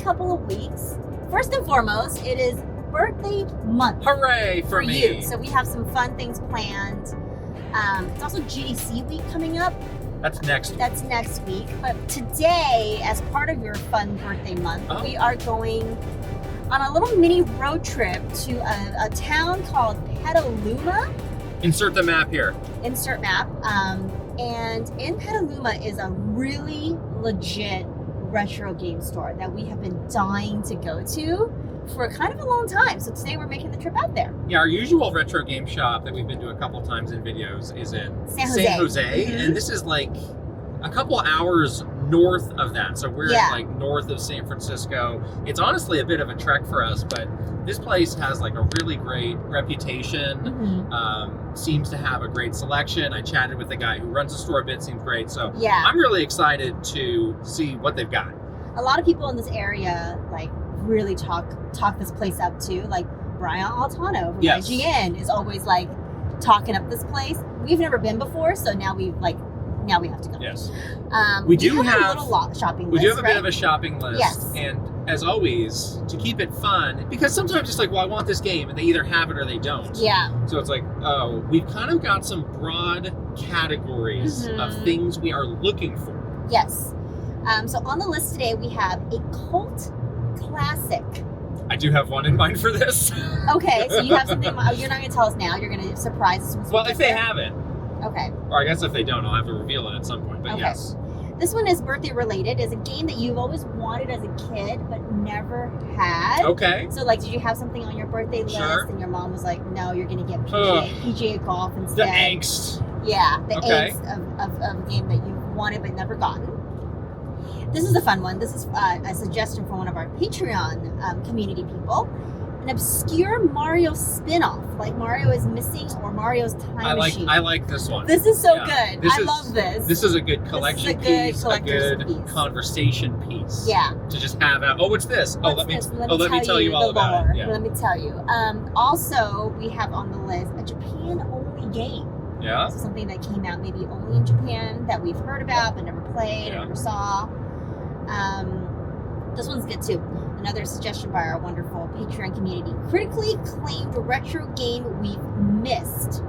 couple of weeks. First and foremost, it is birthday month. Hooray for me. You. So we have some fun things planned. It's also GDC week coming up. That's next week. That's next week. But today, as part of your fun birthday month, we are going on a little mini road trip to a town called Petaluma. Insert the map here. Insert map. And in Petaluma is a really legit retro game store that we have been dying to go to for kind of a long time. So today we're making the trip out there. Yeah, our usual retro game shop that we've been to a couple times in videos is in San Jose. Mm-hmm. And this is like a couple hours north of that. So we're like north of San Francisco. It's honestly a bit of a trek for us, but this place has like a really great reputation. Seems to have a great selection. I chatted with the guy who runs the store a bit, seems great. So I'm really excited to see what they've got. A lot of people in this area like really talk this place up too. Like Brian Altano from IGN is always like talking up this place. We've never been before, so now we have to go. Yes. We do have a little shopping list. We do have a bit of a shopping list. Yes. And as always, to keep it fun, because sometimes it's like, well, I want this game, and they either have it or they don't. Yeah. So it's like, oh, we've kind of got some broad categories of things we are looking for. Yes. So on the list today, we have a cult classic. I do have one in mind for this. Okay, so you have something. You're not going to tell us now. You're going to surprise us. Well, if they have it. Okay. Or I guess if they don't, I'll have to reveal it at some point. But yes. This one is birthday related. It's a game that you've always wanted as a kid, but never had. Okay. So, like, did you have something on your birthday list, and your mom was like, "No, you're going to get PGA golf instead." The angst. Yeah, the angst of a game that you wanted but never gotten. This is a fun one. This is a suggestion from one of our Patreon community people. An obscure Mario spin-off, like Mario is Missing or Mario's Time Machine. I like this one. This is so good. I love this. This is a good collection piece, a good conversation piece. Yeah. To just have out. Oh, what's this? Let me tell you all about it. Yeah. Let me tell you. Also, we have on the list a Japan-only game. Yeah. So something that came out maybe only in Japan that we've heard about but never played or never saw. This one's good too. Another suggestion by our wonderful Patreon community. Critically acclaimed retro game we've missed.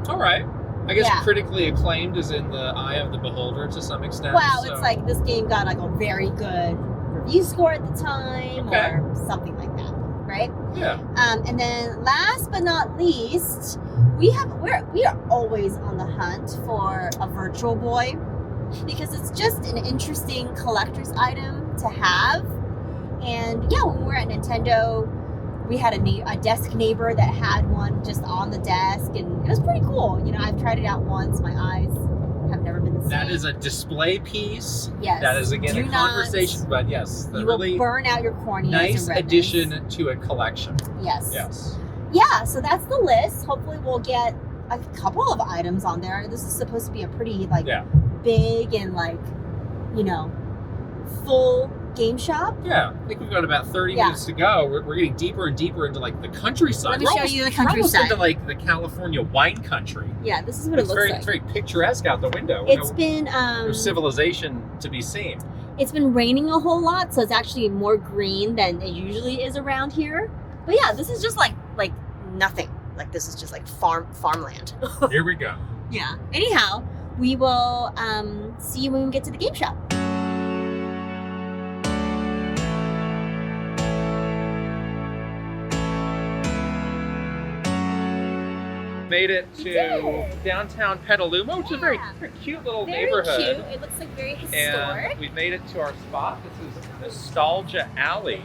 All right. I guess critically acclaimed is in the eye of the beholder to some extent. Well, it's like this game got like a very good review score at the time or something like that, right? Yeah. And then last but not least, we are always on the hunt for a Virtual Boy because it's just an interesting collector's item to have. And yeah, when we were at Nintendo, we had a desk neighbor that had one just on the desk, and it was pretty cool. You know, I've tried it out once. My eyes have never been the same. That is a display piece. Yes. That is again a conversation, but yes, you will burn out your corneas. Nice addition to a collection. Yes. Yes. Yeah. So that's the list. Hopefully, we'll get a couple of items on there. This is supposed to be a pretty big and full game shop. Yeah, I think we've got about 30 minutes to go. We're getting deeper and deeper into like the countryside. Let me show you the countryside. We're almost into like the California wine country. Yeah, this is what it looks like. It's very picturesque out the window. It's been there's civilization to be seen. It's been raining a whole lot, so it's actually more green than it usually is around here. But yeah, this is just like nothing. Like this is just like farmland. Here we go. Yeah. Anyhow, we will see you when we get to the game shop. Made it to downtown Petaluma, which is a very cute little neighborhood. Very cute. It looks like very historic. And we've made it to our spot. This is Nostalgia Alley.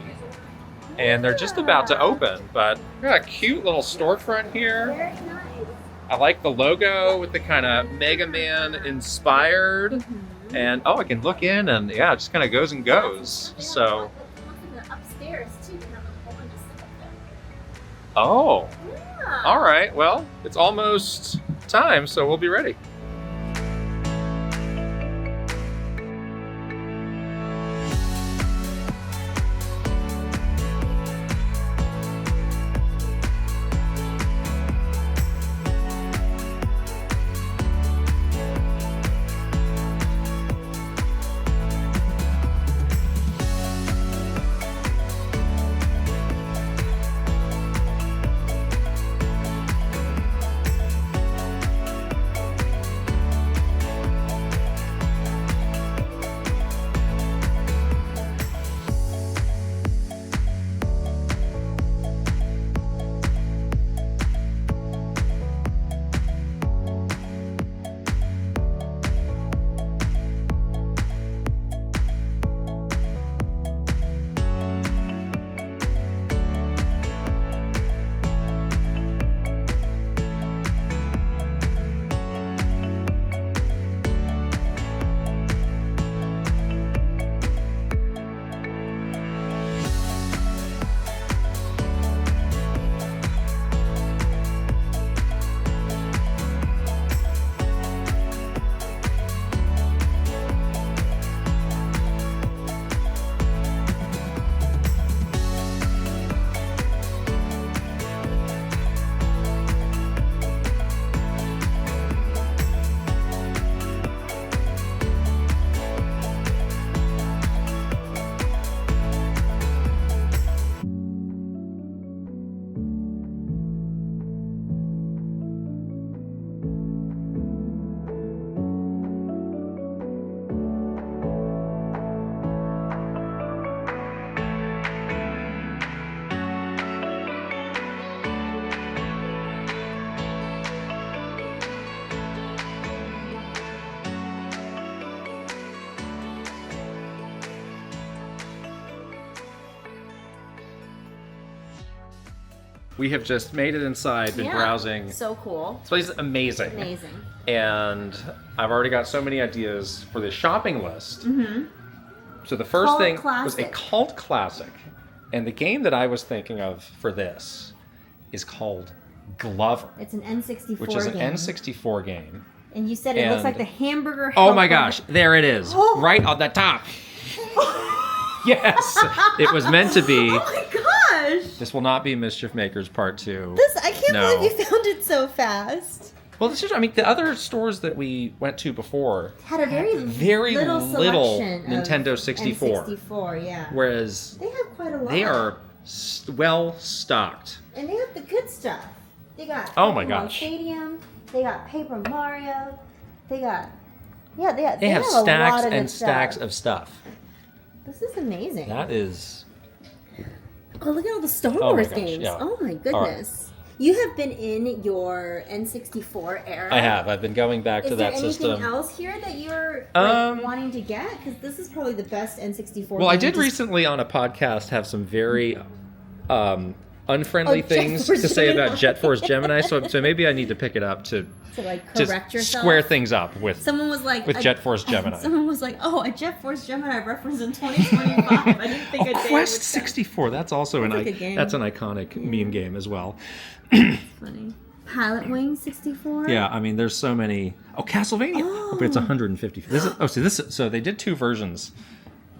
And they're just about to open, but we've got a cute little storefront here. Very nice. I like the logo with the kind of Mega Man inspired. And I can look in and it just kind of goes and goes. So. Upstairs too. Oh. All right, well, it's almost time, so we'll be ready. We have just made it inside, been browsing. So cool. This place is amazing. Amazing. And I've already got so many ideas for the shopping list. Mm-hmm. So the first thing was a classic. cult classic. And the game that I was thinking of for this is called Glover. It's an N64 which is an game. N64 game. And you said it looks like the hamburger Oh my helper. gosh, there it is. Right on the top. Yes, it was meant to be. Oh my gosh! This will not be Mischief Makers Part 2. I can't believe you found it so fast. Well, this is, I mean, the other stores that we went to before Had a very little selection Nintendo of 64. N64, yeah. Whereas They have quite a lot. they are well stocked. And they have the good stuff. They got Oh my Pokemon gosh. Stadium. They got Paper Mario. They got they have a stacks lot of and good stacks stuff. of stuff. This is amazing. That is. Oh, look at all the Star Oh my Wars gosh, games. yeah. Oh my goodness. All right. You have been in your N64 era. I have. I've been going back to that Is there system. anything else here that you're wanting to get? Because this is probably the best N64 Well, I game. did recently on a podcast have some very unfriendly Oh, things Jet Force to say about Gemini. Jet Force Gemini, so maybe I need to pick it up to like just correct yourself. square things up with Someone was like with Jet Force Gemini. Someone was like, "Oh, a Jet Force Gemini reference in 2025." I didn't think a day Quest would 64. That's also That's a good game. that's an iconic meme game as well. Funny. Pilot Wing 64. Yeah, I mean, there's so many. Oh, Castlevania, but it's 150. So they did two versions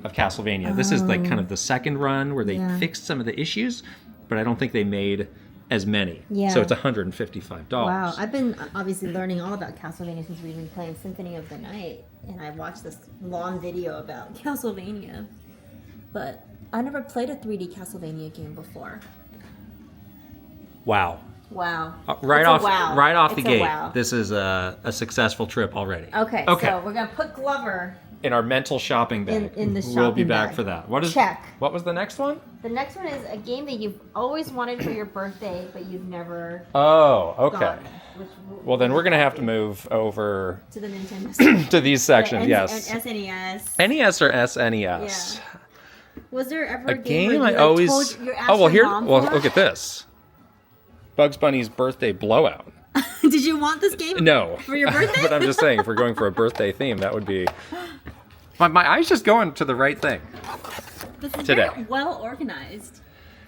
of Castlevania. This is like kind of the second run where they fixed some of the issues, but I don't think they made as many. Yeah. So it's $155. Wow, I've been obviously learning all about Castlevania since we've been playing Symphony of the Night, and I watched this long video about Castlevania, but I never played a 3D Castlevania game before. Wow. Wow. Right It's a off the It's a gate. wow. This is a successful trip already. Okay, so we're gonna put Glover. In our mental shopping bag. In the We'll be shopping back bag. for that. Check. What was the next one? The next one is a game that you've always wanted for your birthday, but you've never Oh, okay. gotten. Well, then we're going to have to move over to the Nintendo section. to these sections, And yes. SNES. NES or SNES? Yeah. Was there ever A game where I you, always... told you asked Oh, well, your here... mom Well, for? look at this. Bugs Bunny's birthday blowout. Did you want this game? No. For your birthday? But I'm just saying, if we're going for a birthday theme, that would be... My eye's just going to the right thing. This is Today. very well organized.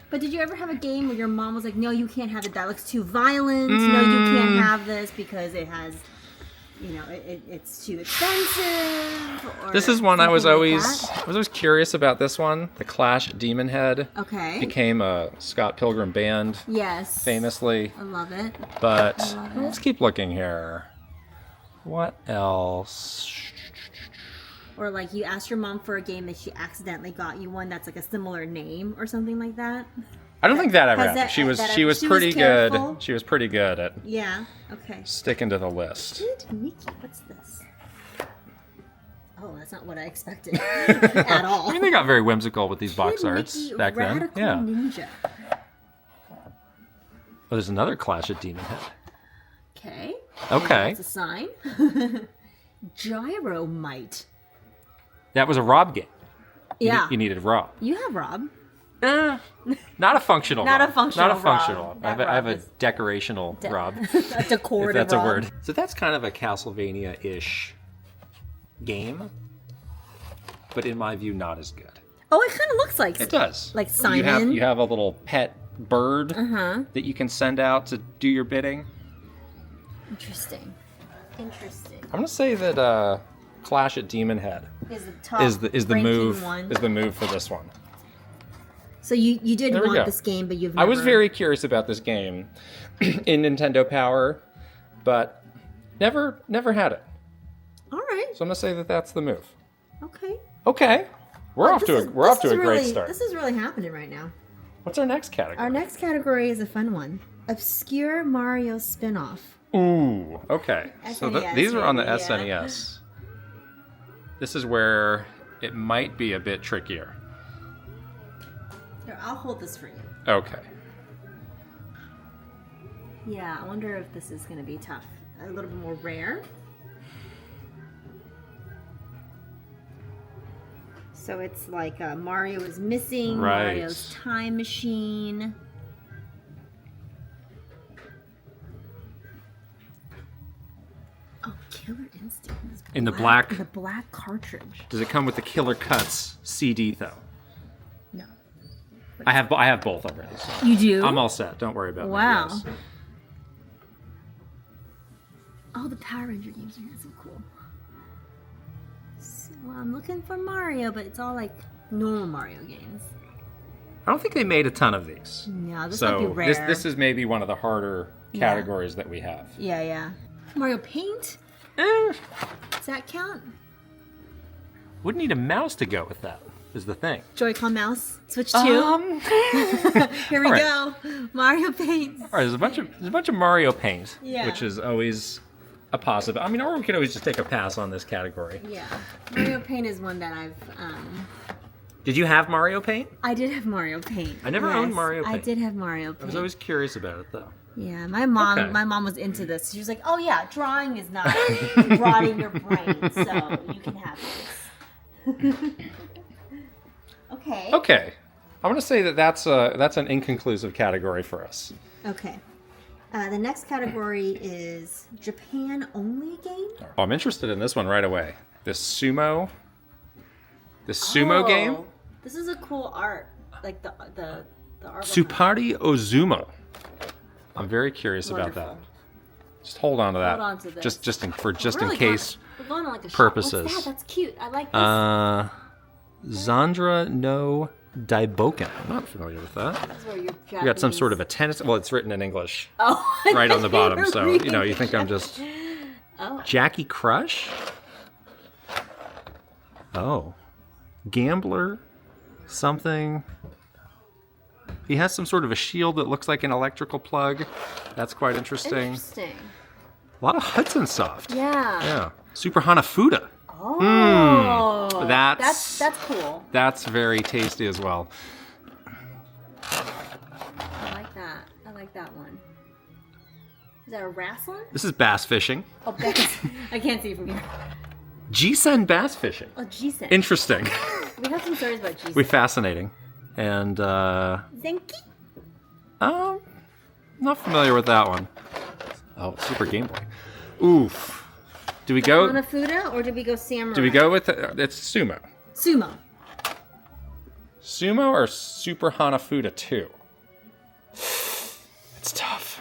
But did you ever have a game where your mom was like, "No, you can't have it. That looks too violent. No, you can't have this because it has, it's too expensive." Or This is one I was something like always that? curious about. This one, the Clash Demon Head, Okay. became a Scott Pilgrim band, Yes. famously. I love it. But love it. let's keep looking here. What else? Or like you asked your mom for a game that she accidentally got you one that's like a similar name or something like that. I don't think that ever Has happened. that- She was that she ever- was she was pretty careful? good. She was pretty good at Yeah. Okay. sticking to the list. Good, Mickey. What's this? Oh, that's not what I expected at all. I mean, they got very whimsical with these box Kid arts Mickey back then. Radical Yeah. Ninja. Oh, there's another Clash at Demon Head. Okay. Okay. That's a sign. Gyromite. That was a Rob game. Yeah. You needed Rob. You have Rob. Not a functional Not Rob. a functional Not a functional Rob. Rob. That I have Rob a is- decorational Rob. A decorative If that's a Rob. word. So that's kind of a Castlevania-ish game, but in my view, not as good. Oh, it kind of looks like It does. Like You Simon. have a little pet bird that you can send out to do your bidding. Interesting. I'm gonna say that Clash at Demon Head Is the top is the ranking move one. is the move for this one. So you did There we want go. this game, but you've I was never- very curious about this game in Nintendo Power, but never had it. All right. So I'm gonna say that that's the move. Okay. Okay, we're Well, off to this a is great really- start. This is really happening right now. What's our next category? Our next category is a fun one. Obscure Mario spin-off. Ooh, okay. So SNES, these are on the maybe, SNES. This is where it might be a bit trickier. Here, I'll hold this for you. Okay. Yeah, I wonder if this is going to be tough. A little bit more rare. So it's like Mario is missing, Right. Mario's time machine. Killer Instinct. In the black. The black cartridge. Does it come with the Killer Cuts CD though? No. I have both already. So You do? I'm all set. Don't worry about Wow. me. Yes. Oh, the Power Ranger games are so cool. So, I'm looking for Mario, but it's all like normal Mario games. I don't think they made a ton of these. No, this might be So rare. this is maybe one of the harder categories that we have. Yeah. Mario Paint? Eh, Does that count? wouldn't need a mouse to go with that, is the thing. Joy-Con mouse. Switch 2. Here we all right. go. Mario Paint. All right, there's a bunch of Mario Paint, Yeah. which is always a positive. I mean, or we could always just take a pass on this category. Yeah. Mario Paint is one that I've... Did you have Mario Paint? I did have Mario Paint. I never owned Mario I Paint. did have Mario Paint. I was always curious about it, though. Yeah, my mom Okay. my mom was into this. She was like, "Oh yeah, drawing is not rotting your brain, so you can have this." Okay. Okay, I'm gonna say that's an inconclusive category for us. Okay. The next category is Japan only game. Oh, I'm interested in this one right away. This sumo game. This is a cool art, like the art. behind Tsupari Ozumo. I'm very curious about that. Wonderful. Just hold on to that. Hold on to this. Just in Really case. We're going on like a purposes. Shop. What's that? That's cute. I like this. Zandra no Daiboken. I'm not familiar with that. This is where you're You got some sort of a tennis. Well, it's written in English oh, right on the bottom, you're so reading you think I'm just Oh. Jackie Crush. Oh, Gambler, something. He has some sort of a shield that looks like an electrical plug. That's quite interesting. Interesting. A lot of Hudson Soft. Yeah. Yeah. Super Hanafuda. Oh. That's cool. That's very tasty as well. I like that. I like that one. Is that a wrestler? This is bass fishing. Oh, that's, I can't see from here. G-Sen bass fishing. Oh, G-Sen. Interesting. We have some stories about G-Sen. Fascinating. And Zenki? not familiar with that one. Oh, Super Game Boy. Oof. Do we go? Hanafuda, or did we go Samurai? Do we go with it's sumo? Sumo. Sumo or Super Hanafuda 2? It's tough.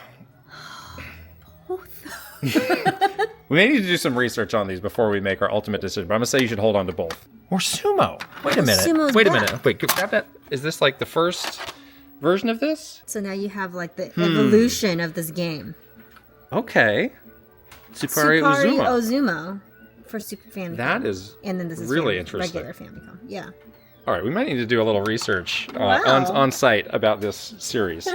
We may need to do some research on these before we make our ultimate decision, but I'm going to say you should hold on to both. Or sumo. Wait a minute. Sumo's Wait a back. minute. Wait, grab that. Is this like the first version of this? So now you have like the evolution of this game. Okay. Tsupari Ozumo. Ozumo for Super Famicom. That is and then this is really interesting. regular Famicom. Yeah. All right, we might need to do a little research Wow. on site about this series.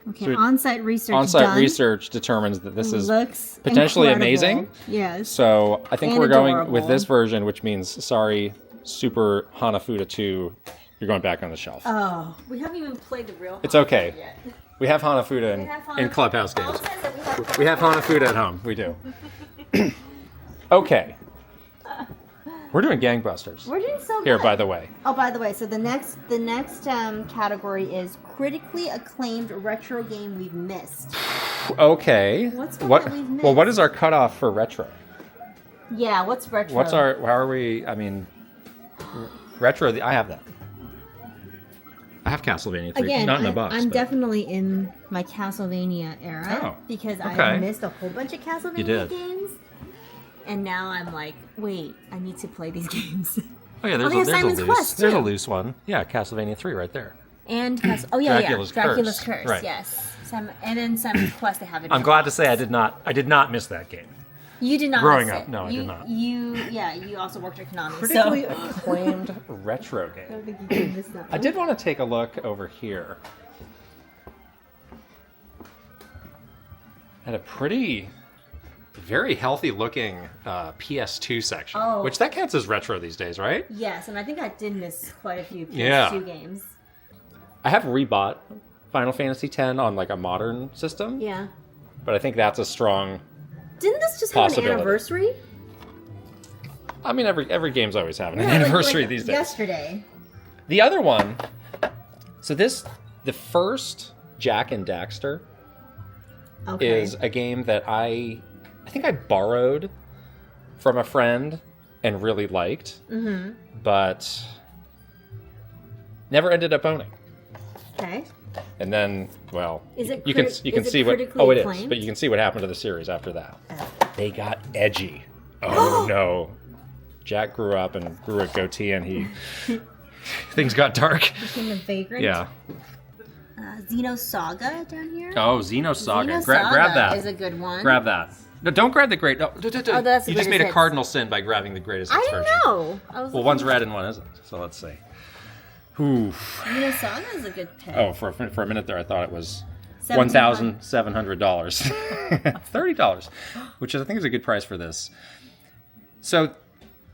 Okay. So On-site research. On-site done. research determines that this is Looks potentially incredible. amazing. Yes. So I think And we're going adorable. with this version, which means sorry, Super Hanafuda 2. You're going back on the shelf. Oh, we haven't even played the real. It's okay. yet. We have Hanafuda We have in Hanafuda. Clubhouse All games. it says that we have- We have Hanafuda at home. We do. Okay. We're doing gangbusters. We're doing so good. Here, by the way. Oh, by the way, so the next category is critically acclaimed retro game we've missed. Okay. What's one what? that we've missed? Well, what is our cutoff for retro? Yeah, what's retro? What's our? How are we? I mean, retro. I have that. I have Castlevania 3. Again, Not in a box. I'm but- definitely in my Castlevania era Oh, because okay. I missed a whole bunch of Castlevania You did. games, and now I'm like, wait, I need to play these games. Oh yeah, they have Simon's Quest, There's a too. loose one. Yeah, Castlevania 3 right there. And oh yeah, Dracula's Dracula's Curse. Curse, Right. yes. And then Simon's Quest, they have it. I'm glad to say I did not miss that game. You did not. Growing miss up, it. no, I you, did not. You also worked at Konami. Critically So acclaimed retro I game. don't think you can miss that. I did want to take a look over here. At a very healthy looking PS2 section, Oh. which that counts as retro these days, right? Yes, and I think I did miss quite a few PS2 Yeah. games. I have rebought Final Fantasy X on like a modern system, Yeah. but I think that's a strong. Didn't this just have an Possibility. anniversary? I mean, every game's always having an Yeah, like- anniversary like these days. Yesterday. The other one, so the first Jack and Daxter Okay. is a game that I think I borrowed from a friend and really liked, but never ended up owning. Okay. And then, well, Is it you can see what. critically Oh, it is. acclaimed? But you can see what happened to the series after that. They got edgy. Oh no! Jack grew up and grew a goatee, and he things got dark. Became a vagrant. Yeah. Xenosaga down here. Oh, Xenosaga. Xenosaga Grab that. is a good one. Grab that. No, don't grab the great. No, Oh, that's the you just made greatest a hits. cardinal sin by grabbing the greatest hits I version. didn't know. Well, one's red and one isn't. So let's see. Oof. Xenosaga is a good pick. Oh, for a minute there, I thought it was $1,700. $1,700. $30, which I think is a good price for this. So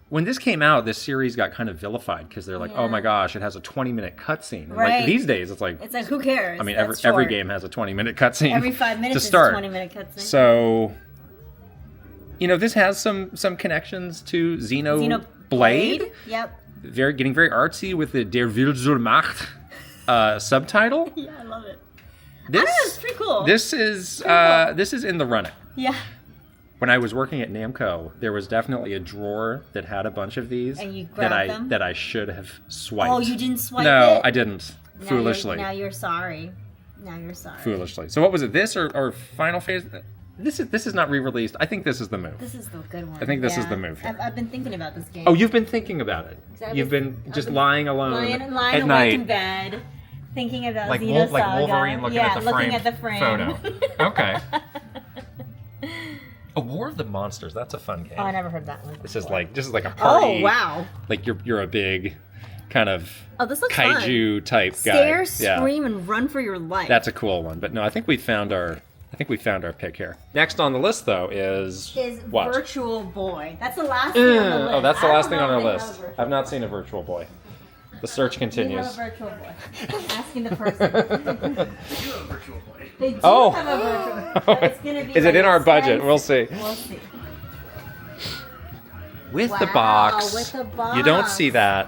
when this came out, this series got kind of vilified because they're like, oh my gosh, it has a 20-minute cutscene. And Right. like these days, it's like who cares? I mean, That's every short. game has a 20-minute cutscene. Every 5 minutes to is start. a 20-minute cutscene. So, this has some connections to Xenoblade. Yep. Getting very artsy with the Der Wille zur Macht subtitle. Yeah, I love it. This, I know, it's pretty cool. This is this is in the running. Yeah. When I was working at Namco, there was definitely a drawer that had a bunch of these And you that grabbed them? that I should have swiped. Oh, you didn't swipe it? No, I didn't. Now Foolishly. Now you're sorry. Now you're sorry. Foolishly. So what was it? This or Final Phase? This is not re-released. I think this is the move. This is the good one. I think this is the move here. I've been thinking about this game. Oh, you've been thinking about it. I've You've been just lying alone lying at awake night. in bed, thinking about Like Xenosaga. Wolverine looking yeah, at the looking at the frame. photo. Okay. A War of the Monsters. That's a fun game. Oh, I never heard that one. This is like a party. Oh, wow. Like you're a big kind of This looks kaiju fun. type guy. Stare, Yeah. scream, and run for your life. That's a cool one. But no, I think we found our pick here. Next on the list though is what? Virtual Boy. That's the last thing on the list. Oh, that's the I last don't thing know on our if they have list. a Virtual I've not seen a Virtual Boy. The search Boy. continues. They have a Virtual Boy. Asking the person. They do Oh. have a Virtual Boy. But it's gonna be Is it like in our budget? expensive. We'll see. We'll see. With the Wow, box. with the box. You don't see that.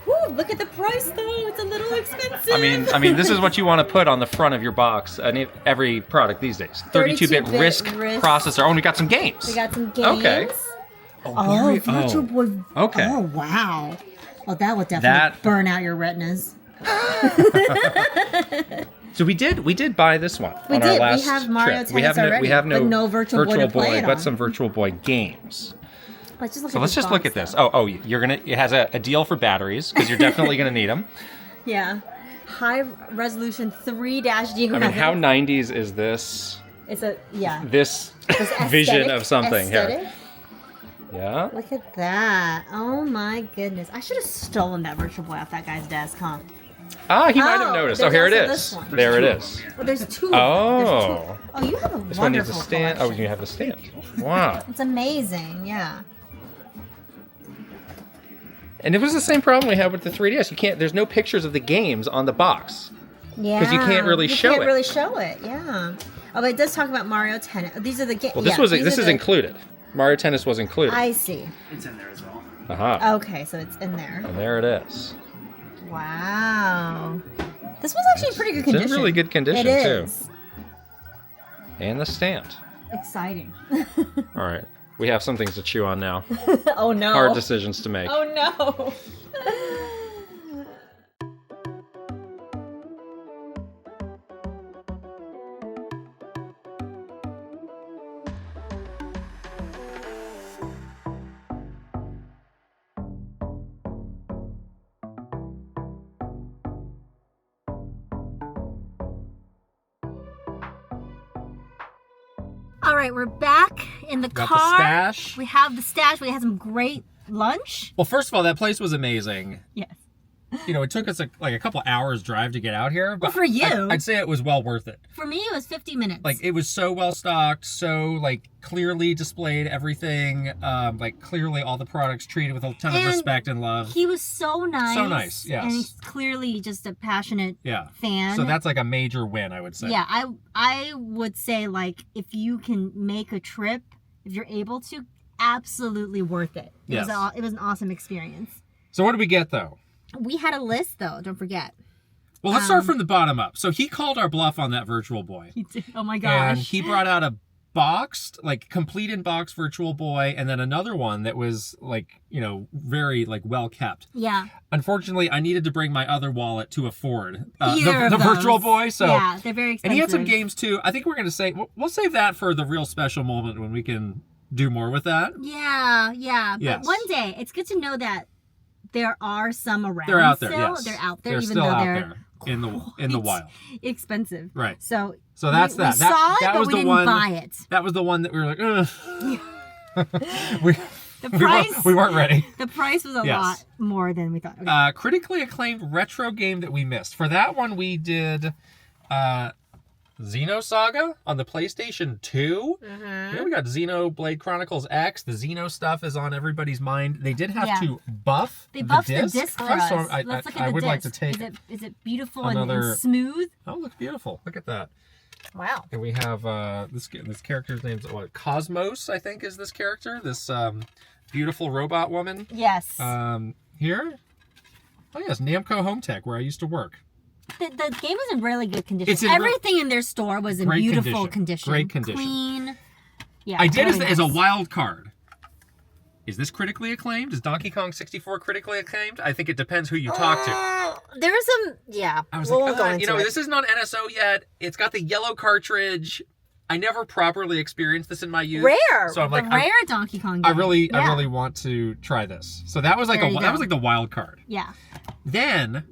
Whew, look at the price though. It's a little expensive. I mean, this is what you want to put on the front of your box. And every product these days, 32-bit 32-bit RISC RISC. processor. Oh, and we got some games. We got some games. Okay. Oh, Virtual Boy. Okay. Oh, wow. Oh, that would definitely burn out your retinas. So we did buy this one We on did. our last We have Mario trip. We have Tennis no, we already, have no, but no Virtual Boy to play it but on. some Virtual Boy games. Let's just look So at let's this just look box, at this. though. It has a deal for batteries because you're definitely gonna need them. Yeah. High resolution 3-D. I mean, how 90s is this? It's a, yeah. This This vision aesthetic- of something aesthetic. here. Yeah. Look at that. Oh my goodness. I should have stolen that Virtual Boy off that guy's desk, huh? Ah, he might have Oh, noticed. there's Oh, here it also is. this one. There it is. Well, there's two. Oh. There's two. Oh, you have a This one needs a wonderful stand. Oh, collection. you have the stand. Wow. It's amazing, yeah. And it was the same problem we had with the 3DS. You can't. There's no pictures of the games on the box. Yeah. 'Cause you can't really show You can't it. really show it, yeah. Oh, but it does talk about Mario Tennis. These are the games. Well, this is included. Mario Tennis was included. I see. It's in there as well. Aha. Okay, so it's in there. And there it is. Wow. This was actually in pretty good It's in condition. really good condition, It too. is. And the stand. Exciting. All right. We have some things to chew on now. Oh no. Hard decisions to make. Oh no. All right, we're back in the Got car. the stash. We have the stash. We had some great lunch. Well, first of all, that place was amazing. Yes. You know, it took us like a couple hours drive to get out here, but Well, for you. I'd say it was well worth it. For me, it was 50 minutes. Like it was so well stocked, so like clearly displayed everything. Like clearly all the products treated with a ton of And respect and love. he was so nice. So nice, yes. And he's clearly just a passionate Yeah. fan. So that's like a major win, I would say. Yeah, I would say like if you can make a trip, if you're able to, absolutely worth it. Yes. It was an awesome experience. So what did we get though? We had a list though, don't forget. Well, let's start from the bottom up. So he called our bluff on that Virtual Boy. He did. Oh my And gosh. he brought out a boxed, like complete in box Virtual Boy, and then another one that was like, very like well kept. Yeah. Unfortunately, I needed to bring my other wallet to afford the Virtual Boy. So yeah, they're very expensive. And he had some games too. I think we're gonna say we'll save that for the real special moment when we can do more with that. Yeah. Yes. But one day, it's good to know that there are some around. They're out there. Still. Yes. They're out there, They're even still though out they're there in the wild. Expensive. Right. So that's we that. saw it, that but was we the didn't one. buy it. That was the one that we were like, The price. we weren't ready. The price was a lot more than we thought. Okay. Critically acclaimed retro game that we missed. For that one, we did Xenosaga on the PlayStation 2. Mm-hmm. We got Xenoblade Chronicles X. The Xeno stuff is on everybody's mind. They did have to buff They buffed the disc disc for us. So Let's look at the I would disc. like to take Is it beautiful another... and smooth? Oh, it looks beautiful. Look at that. Wow. And we have this character's name's Cosmos, I think, is this character. This beautiful robot woman. Yes. Here. Oh yes, Namco Home Tech, where I used to work. The game was in really good condition. Everything in their store was in beautiful condition. Great condition. Clean. Yeah. I did as a wild card. Is this critically acclaimed? Is Donkey Kong 64 critically acclaimed? I think it depends who you talk to. There's some, I was this isn't on NSO yet. It's got the yellow cartridge. I never properly experienced this in my youth. Rare. So I'm like, rare Donkey Kong game. I really want to try this. So that was like the wild card. Yeah. Then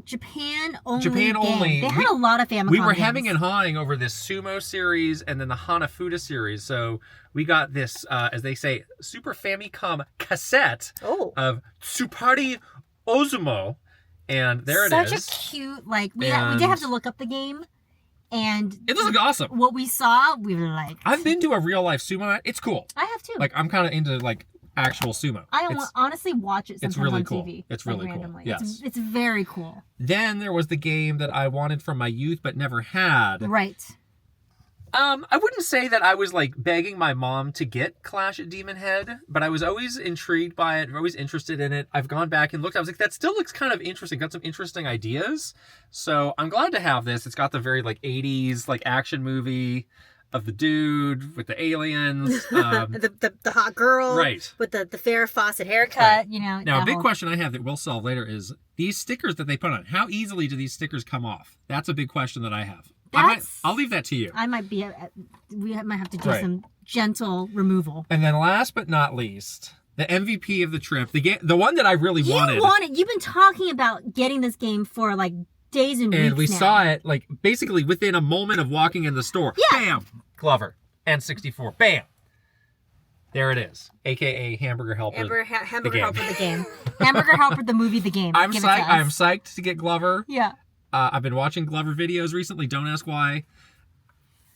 Japan only. They had a lot of Famicom We were games. hemming and hawing over this Sumo series and then the Hanafuda series. So we got this, as they say, Super Famicom cassette of Tsupari Ozumo. And there it is. Such a cute, we did have to look up the game. And it looks awesome. What we saw, we were like... I've been to a real life sumo. It's cool. I have too. I'm kind of into actual sumo. I honestly watch it sometimes really on cool. TV. It's really randomly. cool. Yes. It's very cool. Then there was the game that I wanted from my youth but never had. Right. I wouldn't say that I was begging my mom to get Clash at Demon Head, but I was always intrigued by it, always interested in it. I've gone back and looked. I was like, that still looks kind of interesting. Got some interesting ideas. So I'm glad to have this. It's got the very 80s action movie of the dude with the aliens. The hot girl. Right. With the Farrah Fawcett haircut, right. Now, a big question I have that we'll solve later is these stickers that they put on. How easily do these stickers come off? That's a big question that I have. I'll leave that to you. We might have to do some gentle removal. And then last but not least, the MVP of the trip, the one that I really wanted. You've been talking about getting this game for days and weeks and we now. saw it basically within a moment of walking in the store. Yeah. Bam! Glover. N64. Bam! There it is. AKA Hamburger Helper. Hamburger Helper the game. Hamburger Helper the movie the game. I'm psyched to get Glover. Yeah. I've been watching Glover videos recently. Don't ask why.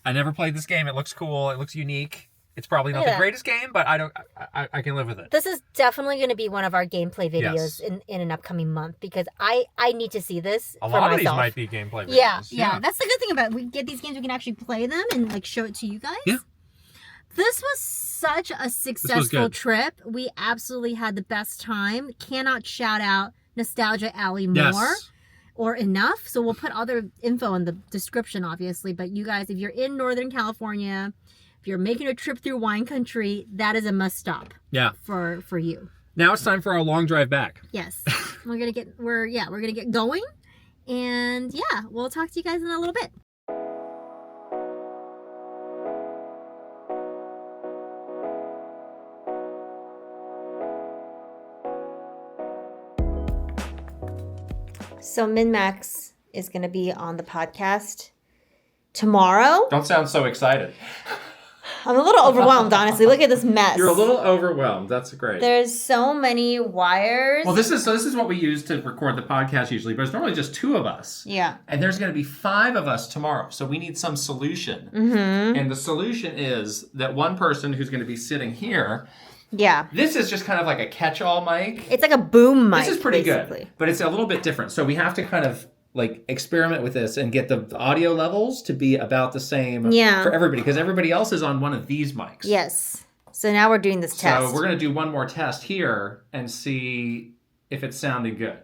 I never played this game. It looks cool. It looks unique. It's probably not the greatest game, but I can live with it. This is definitely going to be one of our gameplay videos in an upcoming month because I need to see this for myself. A lot of these might be gameplay videos. Yeah. That's the good thing about it. We get these games, we can actually play them and show it to you guys. Yeah. This was such a successful trip. We absolutely had the best time. Cannot shout out Nostalgia Alley more. Or enough. So we'll put other info in the description, obviously. But you guys, if you're in Northern California, if you're making a trip through wine country, that is a must stop. Yeah. For you. Now it's time for our long drive back. Yes. we're gonna get going. And yeah, we'll talk to you guys in a little bit. So Min-Max is going to be on the podcast tomorrow. Don't sound so excited. I'm a little overwhelmed, honestly. Look at this mess. You're a little overwhelmed. That's great. There's so many wires. Well, this is what we use to record the podcast usually, but it's normally just 2 of us. Yeah. And there's going to be 5 of us tomorrow, so we need some solution. Mm-hmm. And the solution is that one person who's going to be sitting here. Yeah. This is just kind of like a catch-all mic. It's like a boom mic. This is pretty good, but it's a little bit different. So we have to kind of experiment with this and get the audio levels to be about the same for everybody, because everybody else is on one of these mics. Yes. So now we're doing this test. So we're going to do one more test here and see if it's sounding good.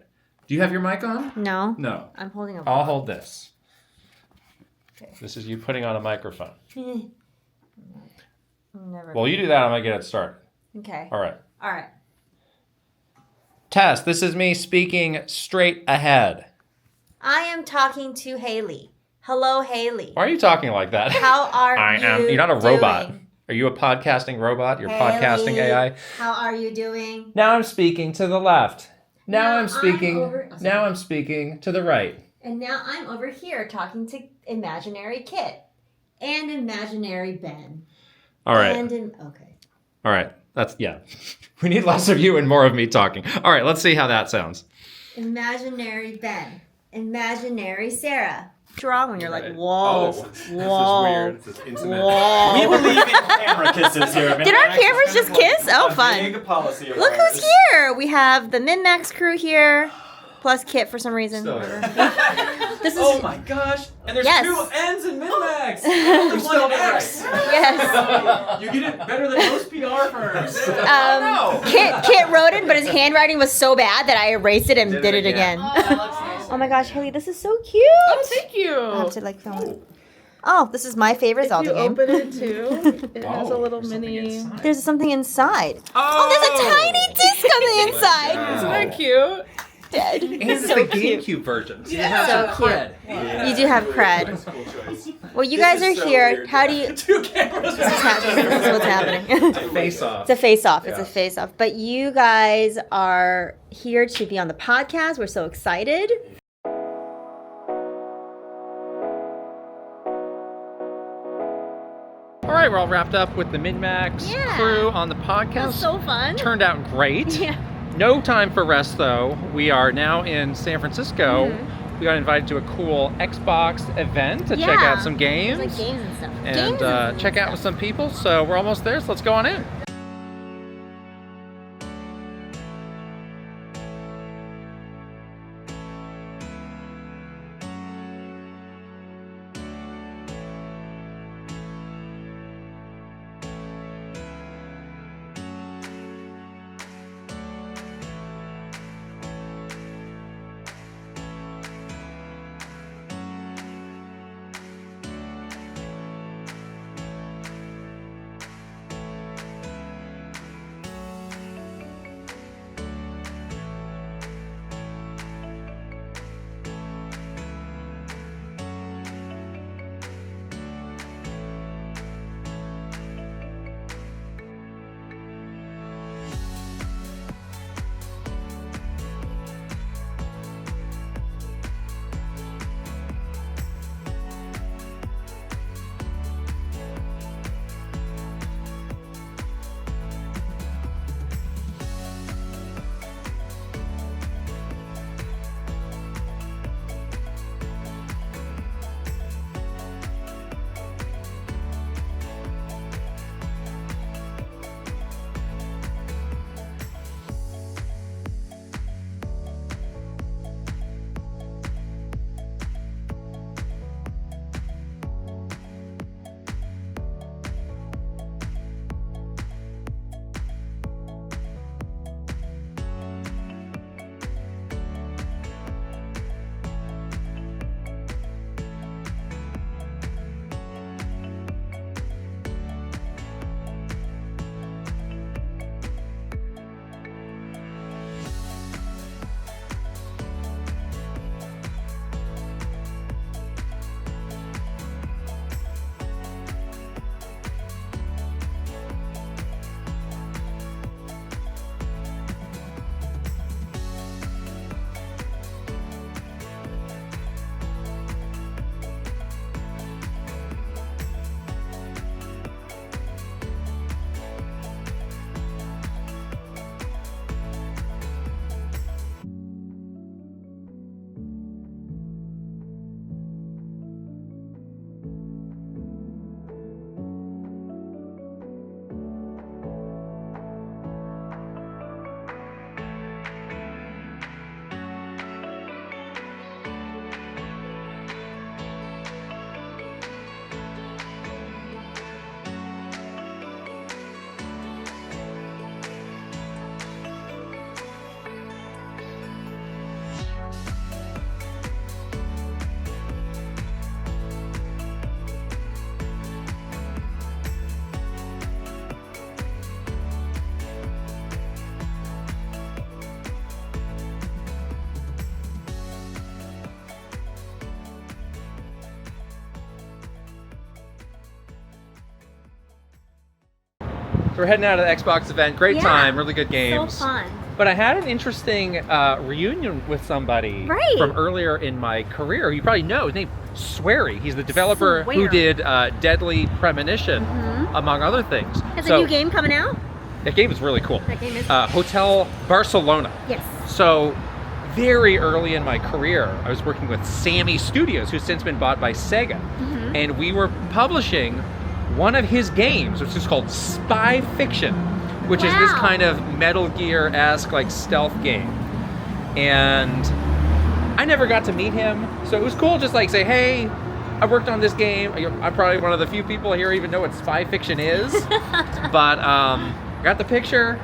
Do you have your mic on? No. No. I'm holding a I'll hold this. Okay. This is you putting on a microphone. Never. Well, you do that, I'm going to get it started. Okay. All right. All right. Tess, this is me speaking straight ahead. I am talking to Haley. Hello, Haley. Why are you talking like that? How are you You're not a robot. doing? Are you a podcasting robot? You're Haley, podcasting AI? How are you doing? Now I'm speaking to the left. Now Now I'm speaking. I'm Now I'm speaking to the right. And now I'm over here talking to imaginary Kit and imaginary Ben. All right. Okay. All right. We need less of you and more of me talking. All right. Let's see how that sounds. Imaginary Ben. Imaginary Sarah. Draw when you're like, Right. whoa, This is whoa, weird. This is intimate. whoa. We believe in camera kisses here. Did our cameras just kiss? Oh, fun. Big policy of Look ours. who's here. We have the Min-Max crew here, plus Kit for some reason. Still here. This is Oh my gosh! And there's Yes. 2 N's in Min-Max. Only one X. yes. You get it better than most PR firms. Kit wrote it, but his handwriting was so bad that I erased it and Did did it it again. again. Oh my gosh, Haley, this is so cute. Oh, thank you. I have to like film it. Oh, this is my favorite If Zelda you game. open it too, it has a Oh, little there's something mini. inside. There's something inside. Oh, there's a tiny disc on the inside. Isn't that cute? Dead. And it's so the cute. GameCube version. So you Yeah. have So some cute. cred. You do have cred. Cool choice. Well, you This guys is are so here. weird. How do you? 2 cameras. This is what's happening. Face off. It's a face-off. It's Yeah. a face-off. But you guys are here to be on the podcast. We're so excited. All right, we're all wrapped up with the Min-Max Yeah. crew on the podcast. That was so fun. Turned out great. Yeah. No time for rest, though. We are now in San Francisco. Mm-hmm. We got invited to a cool Xbox event to check Yeah. out some games. There's like games and stuff. and Games and check out with some people. So we're almost there, so let's go on in. we're heading out of the Xbox event. Great Yeah. time, really good games. So fun. But I had an interesting reunion with somebody Right. from earlier in my career. You probably know his name, Swery. He's the developer who Swear. did Deadly Premonition, among other things. Has So a new game coming out? that game is really cool. That game is. Hotel Barcelona. Yes. So very early in my career, I was working with Sammy Studios, who's since been bought by Sega. And we were publishing one of his games, which is called Spy Fiction, which is this Wow. kind of Metal Gear-esque like stealth game. And I never got to meet him, so it was cool just like say, hey, I worked on this game. I'm probably one of the few people here even know what Spy Fiction is. But got the picture.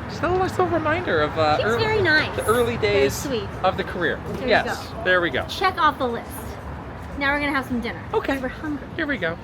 Just a little reminder of He's very nice. the early days Very sweet. of the career. There you Yes, go. there we go. Check off the list. Now we're gonna have some dinner. Okay. We're hungry. Here we go.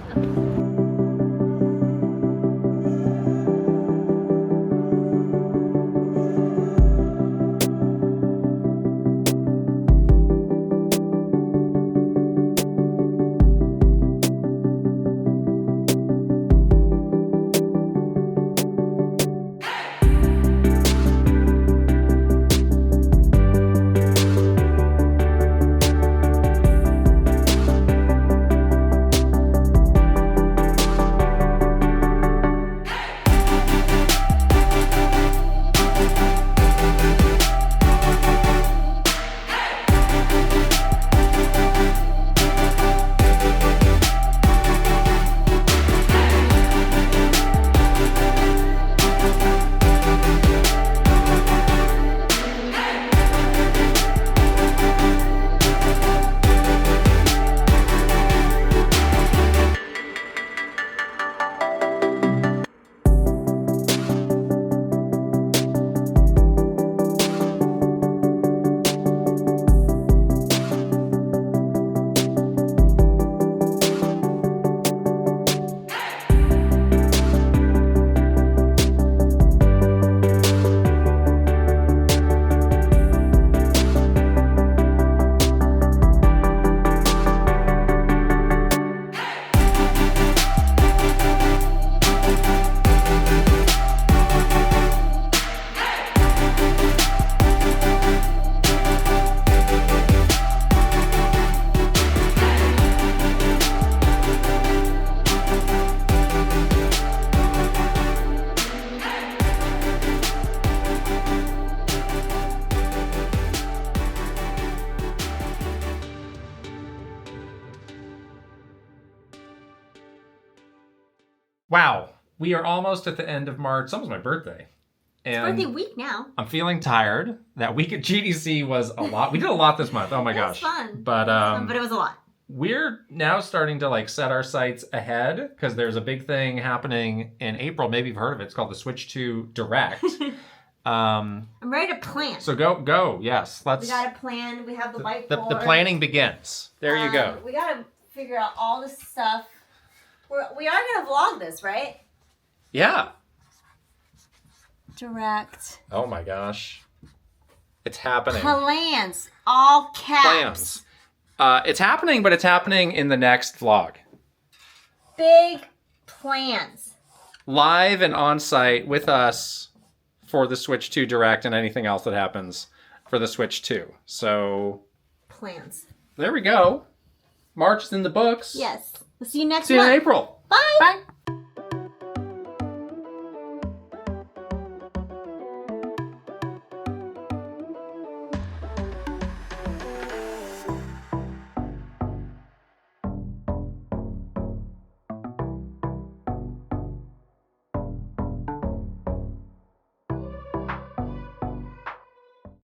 Wow, we are almost at the end of March. It's almost my birthday. And Birthday week now. I'm feeling tired. That week at GDC was a lot. We did a lot this month. Oh my It was gosh. fun. But But it was a lot. we're now starting to like set our sights ahead because there's a big thing happening in April. Maybe you've heard of it. It's called the Switch 2 Direct. I'm ready to plan. So go. Yes, let's. We got to plan. We have the whiteboard. The planning begins. There you go. We got to figure out all this stuff. We are going to vlog this, right? Yeah. Direct. Oh my gosh. It's happening. Plans. All caps. Plans. It's happening, but it's happening in the next vlog. Big plans. Live and on site with us for the Switch 2 Direct and anything else that happens for the Switch 2. So Plans. there we go. March is in the books. Yes. We'll see you next See you in month. April. Bye. Bye.